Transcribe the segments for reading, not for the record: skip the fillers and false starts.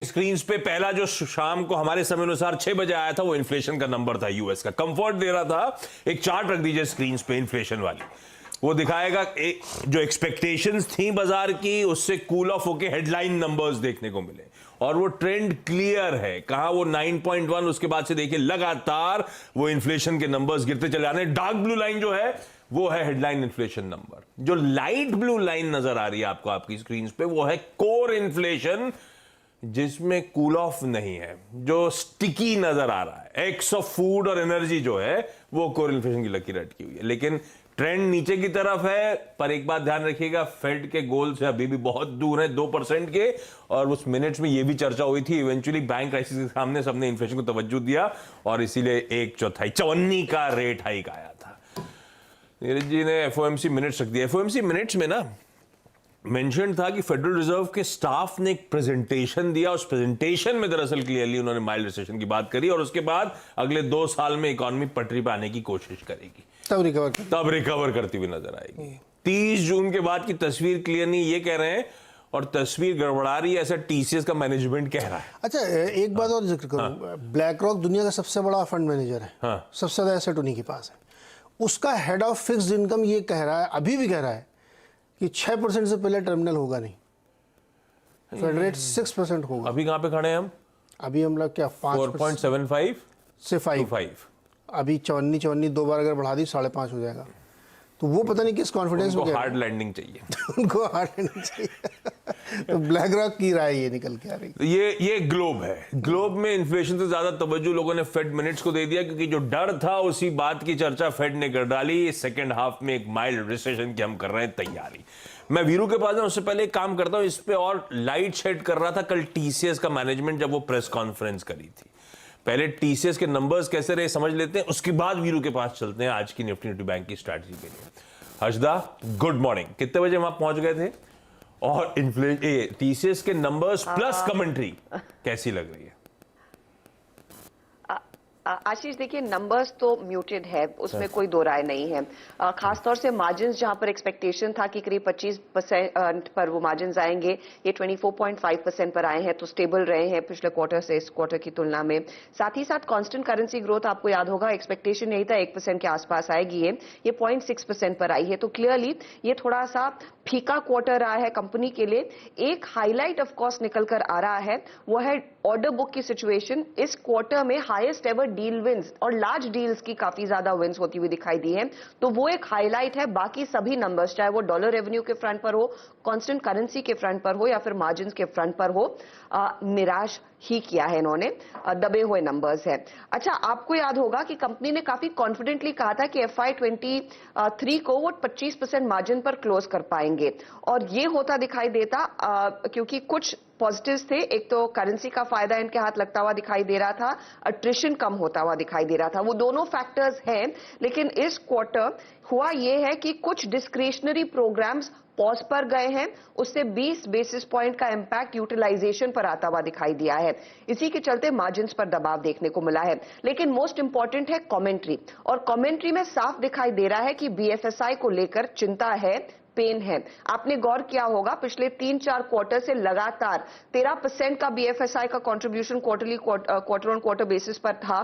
Screen पे पहला जो शाम को हमारे समय अनुसार 6 बजे आया था वो इन्फ्लेशन का नंबर था यूएस का। कंफर्ट दे रहा था। एक चार्ट रख दीजिए स्क्रीन पे इन्फ्लेशन वाली, वो दिखाएगा जो एक्सपेक्टेशंस थी बाजार की उससे कूल ऑफ होके हेडलाइन नंबर्स देखने को मिले और वो ट्रेंड क्लियर है। कहां वो 9.1, उसके बाद से देखिए लगातार वो इन्फ्लेशन के नंबर्स गिरते चले जाने। डार्क ब्लू लाइन जो है वो है हेडलाइन इन्फ्लेशन नंबर। जो लाइट ब्लू लाइन नजर आ रही है आपको आपकी स्क्रीन पे वो है कोर इन्फ्लेशन, जिसमें कूल ऑफ नहीं है, जो स्टिकी नजर आ रहा है। एक्स ऑफ फूड और एनर्जी जो है वो कोर इन्फ्लेशन की लकीर अटकी हुई है, लेकिन ट्रेंड नीचे की तरफ है। पर एक बात ध्यान रखिएगा, फेड के गोल से अभी भी बहुत दूर है 2% के। और उस मिनट्स में ये भी चर्चा हुई थी, इवेंचुअली बैंक क्राइसिस के सामने सबने इन्फ्लेशन को तवज्जो दिया और इसीलिए 1/4 54 का रेट हाइक आया था। नीरज जी ने एफओएमसी मिनट्स रख दिया। एफओएमसी मिनट्स में ना मेंशन था कि फेडरल रिजर्व के स्टाफ ने एक प्रेजेंटेशन दिया। उस प्रेजेंटेशन में दरअसल क्लियरली उन्होंने माइल्ड रिसेशन की बात करी और उसके बाद अगले 2 साल में इकोनॉमी पटरी पे आने की कोशिश करेगी, तब रिकवर करती हुई नजर आएगी। 30 जून के बाद की तस्वीर क्लियर नहीं, ये कह रहे हैं, और तस्वीर गड़बड़ा रही है, ऐसा टीसीएस का मैनेजमेंट कह रहा है। अच्छा, एक बात और जिक्र करूं, ब्लैक रॉक दुनिया का सबसे बड़ा फंड मैनेजर है। सबसे ज्यादा एसेट उन्हीं के पास है। उसका हेड ऑफ फिक्स्ड इनकम ये कह रहा है, अभी भी कह रहा है कि 6% से पहले टर्मिनल होगा नहीं, फेड रेट 6% होगा। अभी कहां पे खड़े हैं हम? अभी हम लोग क्या 4.75 से 5। अभी 54 2 बार अगर बढ़ा दी 5.5 हो जाएगा। तो वो पता नहीं किस कॉन्फिडेंस में हार्ड लैंडिंग चाहिए उनको हार्ड लैंडिंग चाहिए। तो ब्लैक रॉक की राय ये निकल के आ रही। ये ग्लोब है। ग्लोब में इन्फ्लेशन से ज्यादा तवज्जो लोगों ने फेड मिनट्स को दे दिया, क्योंकि जो डर था उसी बात की चर्चा फेड ने कर डाली। सेकेंड हाफ में एक माइल्ड रिसेशन की हम कर रहे हैं तैयारी। मैं वीरू के पास उससे पहले एक काम करता हूं, इस पे और लाइट शेड कर रहा था कल टीसीएस का मैनेजमेंट जब वो प्रेस कॉन्फ्रेंस करी थी। पहले टीसीएस के नंबर्स कैसे रहे समझ लेते हैं, उसके बाद वीरू के पास चलते हैं आज की निफ्टी बैंक की स्ट्रैटेजी के लिए। Harshada, good morning. कितने बजे वहां पहुंच गए थे? और टीसीएस के नंबर्स प्लस कमेंट्री कैसी लग रही है? आशीष, देखिए नंबर्स तो म्यूटेड है, उसमें कोई दो राय नहीं है। खासतौर से मार्जिन्स जहां पर एक्सपेक्टेशन था कि करीब 25% पर वो मार्जिन्स आएंगे, ये 24.5% पर आए हैं, तो स्टेबल रहे हैं पिछले क्वार्टर से इस क्वार्टर की तुलना में। साथ ही साथ कांस्टेंट करेंसी ग्रोथ आपको याद होगा एक्सपेक्टेशन यही था 1% के आसपास आएगी, ये 0.6% पर आई है। तो क्लियरली ये थोड़ा सा फीका क्वार्टर रहा है कंपनी के लिए। एक हाईलाइट ऑफ कोर्स निकल कर आ रहा है, वो है ऑर्डर बुक की सिचुएशन। इस क्वार्टर में हाईएस्ट एवर डील विंस और लार्ज डील्स की काफी ज्यादा विंस होती हुई दिखाई दी है, तो वो एक हाईलाइट है। बाकी सभी नंबर्स, चाहे वो डॉलर रेवेन्यू के फ्रंट पर हो, कांस्टेंट करेंसी के फ्रंट पर हो या फिर मार्जिन्स के फ्रंट पर हो, निराश ही किया है इन्होंने, दबे हुए नंबर्स है। अच्छा, आपको याद होगा कि कंपनी ने काफी कॉन्फिडेंटली कहा था कि FY23 को वो 25% मार्जिन पर क्लोज कर पाएंगे, और ये होता दिखाई देता क्योंकि कुछ पॉजिटिव्स थे। एक तो करेंसी का फायदा इनके हाथ लगता हुआ दिखाई दे रहा था, अट्रिशन कम होता हुआ दिखाई दे रहा था, वो दोनों फैक्टर्स हैं। लेकिन इस क्वार्टर हुआ यह है कि कुछ डिस्क्रिशनरी प्रोग्राम्स पॉज पर गए हैं, उससे 20 बेसिस पॉइंट का इंपैक्ट यूटिलाइजेशन पर आता हुआ दिखाई दिया है। इसी के चलते मार्जिन्स पर दबाव देखने को मिला है। लेकिन मोस्ट इंपॉर्टेंट है कमेंट्री, और कमेंट्री में साफ दिखाई दे रहा है कि बीएफएसआई को लेकर चिंता है, पेन है। आपने गौर किया होगा पिछले 3-4 क्वार्टर से लगातार 13% का बीएफएसआई का contribution quarter on quarter basis पर था।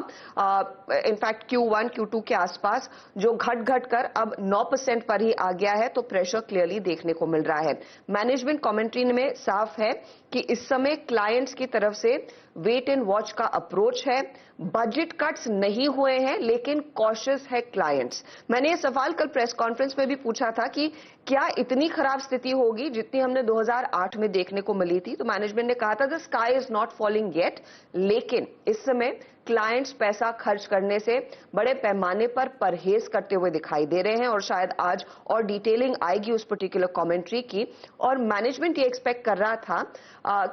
इनफैक्ट Q1 Q2 के आसपास, जो घट कर अब 9% पर ही आ गया है, तो प्रेशर क्लियरली देखने को मिल रहा है। मैनेजमेंट कमेंट्री में साफ है कि इस समय क्लाइंट्स की तरफ से वेट एंड वॉच का अप्रोच है। बजट कट्स नहीं हुए हैं, लेकिन कॉशियस है क्लाइंट्स। मैंने ये सवाल कल प्रेस कॉन्फ्रेंस में भी पूछा था कि क्या इतनी खराब स्थिति होगी जितनी हमने 2008 में देखने को मिली थी, तो मैनेजमेंट ने कहा था the sky is not falling yet. लेकिन इस समय क्लाइंट्स पैसा खर्च करने से बड़े पैमाने पर परहेज करते हुए दिखाई दे रहे हैं, और शायद आज और डिटेलिंग आएगी उस पर्टिकुलर कमेंट्री की। और मैनेजमेंट ये एक्सपेक्ट कर रहा था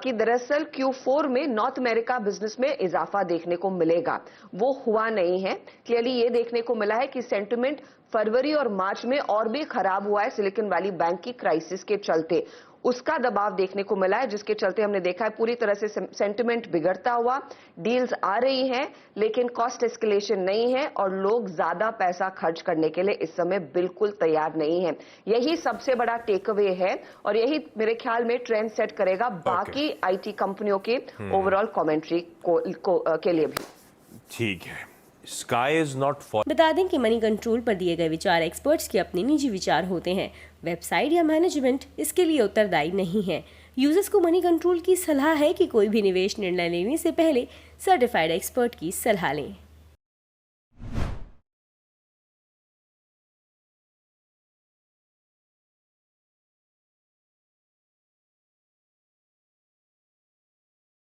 कि दरअसल Q4 में नॉर्थ अमेरिका बिजनेस में इजाफा देखने को मिलेगा, वो हुआ नहीं है। क्लियरली ये देखने को मिला है कि सेंटिमेंट फरवरी और मार्च में और भी खराब हुआ है सिलिकॉन वैली बैंक की क्राइसिस के चलते। उसका दबाव देखने को मिला है, जिसके चलते हमने देखा है पूरी तरह से सेंटिमेंट बिगड़ता हुआ, डील्स आ रही हैं लेकिन कॉस्ट एस्केलेशन नहीं है और लोग ज्यादा पैसा खर्च करने के लिए इस समय बिल्कुल तैयार नहीं है। यही सबसे बड़ा टेक अवे है और यही मेरे ख्याल में ट्रेंड सेट करेगा बाकी आईटी कंपनियों के ओवरऑल कमेंट्री के लिए भी। ठीक है, स्काई इज नॉट फॉर। बता दें कि मनी कंट्रोल पर दिए गए विचार एक्सपर्ट्स के अपने निजी विचार होते हैं। वेबसाइट या मैनेजमेंट इसके लिए उत्तरदायी नहीं है। यूजर्स को मनी कंट्रोल की सलाह है कि कोई भी निवेश निर्णय लेने से पहले सर्टिफाइड एक्सपर्ट की सलाह लें।